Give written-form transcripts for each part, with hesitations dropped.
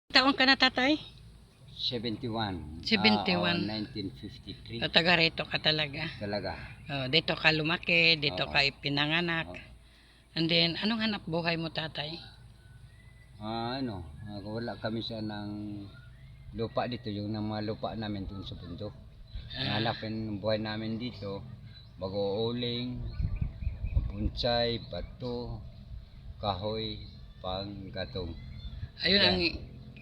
Taon ka na, tatay? 71. 71. 1953. Taga rito ka talaga. Talaga. Dito ka lumaki, dito Oo. ka ipinanganak. Oo. And then, anong hanap buhay mo, tatay? Wala kami sa ng lupa dito, yung mga lupa namin dun sa bundok. Hanapin ng buhay namin dito, mag-uuling, punsay, bato, kahoy, panggatong. Ayun Yan. ang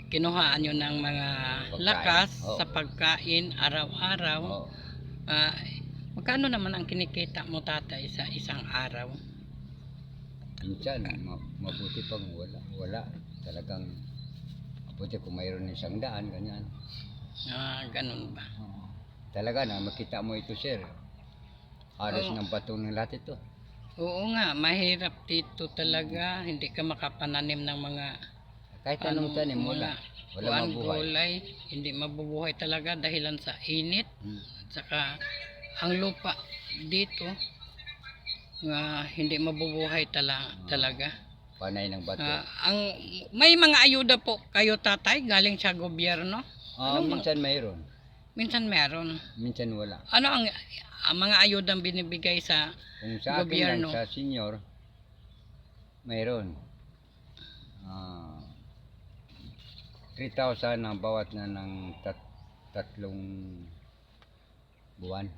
kinuhaan nyo ng mga Pagkain. lakas Oo. sa pagkain araw-araw. Oo. Magkano naman ang kinikita mo, tatay, sa isang araw? Minsan, mabuti pang wala. Talagang mabuti kung mayroon 100, ganyan. Ganun ba? Talaga na makita mo ito, sir. Halos Oo. ng bato ng lahat ito. Oo nga, mahirap dito talaga. Hindi ka makapananim ng mga Kahit anong tanim, wala kuwan, mabuhay. gulay. Hindi mabubuhay talaga dahilan sa init. At saka ang lupa dito hindi mabubuhay talaga. Panay ng bato. May mga ayuda po kayo, tatay, galing sa gobyerno? Minsan mayroon, Minsan meron. minsan wala. Ano ang mga ayudang binibigay sa Kung sa akin gobyerno? lang, sa senior, mayroon. 3,000 ang bawat na ng tatlong buwan.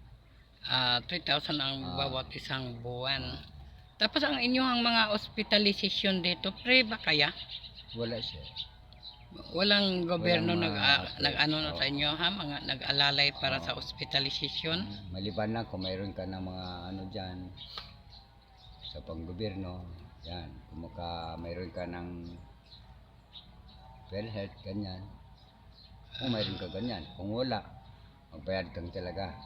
3,000 ang bawat isang buwan. Tapos ang inyong mga hospitalization dito, free ba kaya? Wala siya. Walang gobyerno Walang nag-ano na sa inyo, ha? Mga nag-alalay para sa Oo. hospitalization? Maliban lang kung mayroon ka ng mga dyan sa panggobyerno, yan. Kung mayroon ka ng PhilHealth, ganyan. Kung mayroon ka ganyan. Kung wala, magbayad kang talaga.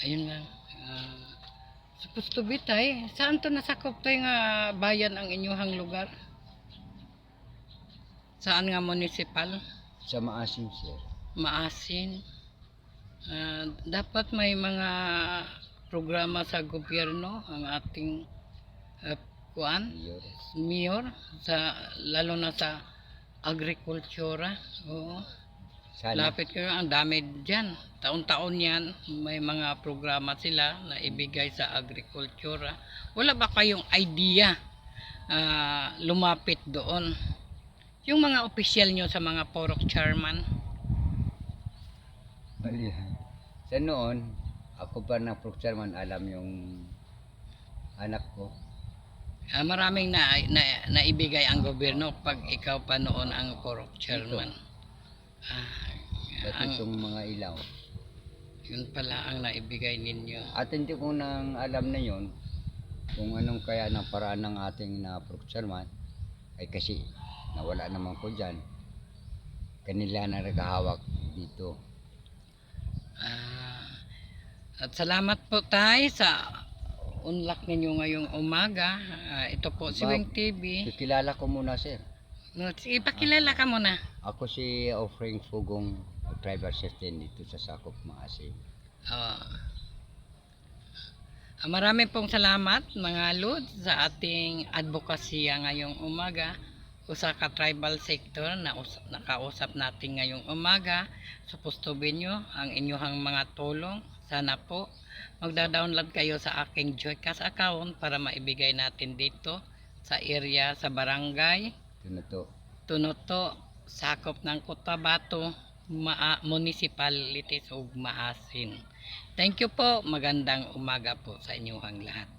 Ayun lang. Supposed to be, tay. Saan to nasakop tayo nga bayan ang inyong lugar? Saan nga municipal? Sa Maasin, sir. Maasin. Dapat may mga programa sa gobyerno ang ating mayor, lalo na sa agrikultura. Oo. Sana. Lapit kayo, ang dami dyan. Taon-taon yan, may mga programa sila na ibigay sa agrikultura. Wala ba kayong idea lumapit doon? Yung mga opisyal nyo sa mga porok chairman? Sa noon, ako pa na procurement, alam yung anak ko. Maraming naibigay ang gobyerno pag ikaw pa noon ang porok chairman. At itong mga ilaw. Yun pala ang naibigay ninyo. At hindi ko nang alam na yon kung anong kaya ng paraan ng ating na procurement, ay kasi nawala naman ko dyan. Kanila na nagahawak dito. At salamat po tayo sa unlock ninyo ngayong umaga. Ito po si Wing TV. Kikilala ko muna, sir. Sige, pakilala ka muna. Ako si Offering Fugong, driver safety dito sa Sakop, Maasin. Marami pong salamat mga Lord sa ating advokasya ngayong umaga sa ka-tribal sector na nakausap natin ngayong umaga. Supostobin nyo ang inyong mga tulong. Sana po magda-download kayo sa aking Joycash account para maibigay natin dito sa area, sa barangay Tunuto, sakop ng Cotabato Municipalities ug Maasin. Thank you po, magandang umaga po sa inyong lahat.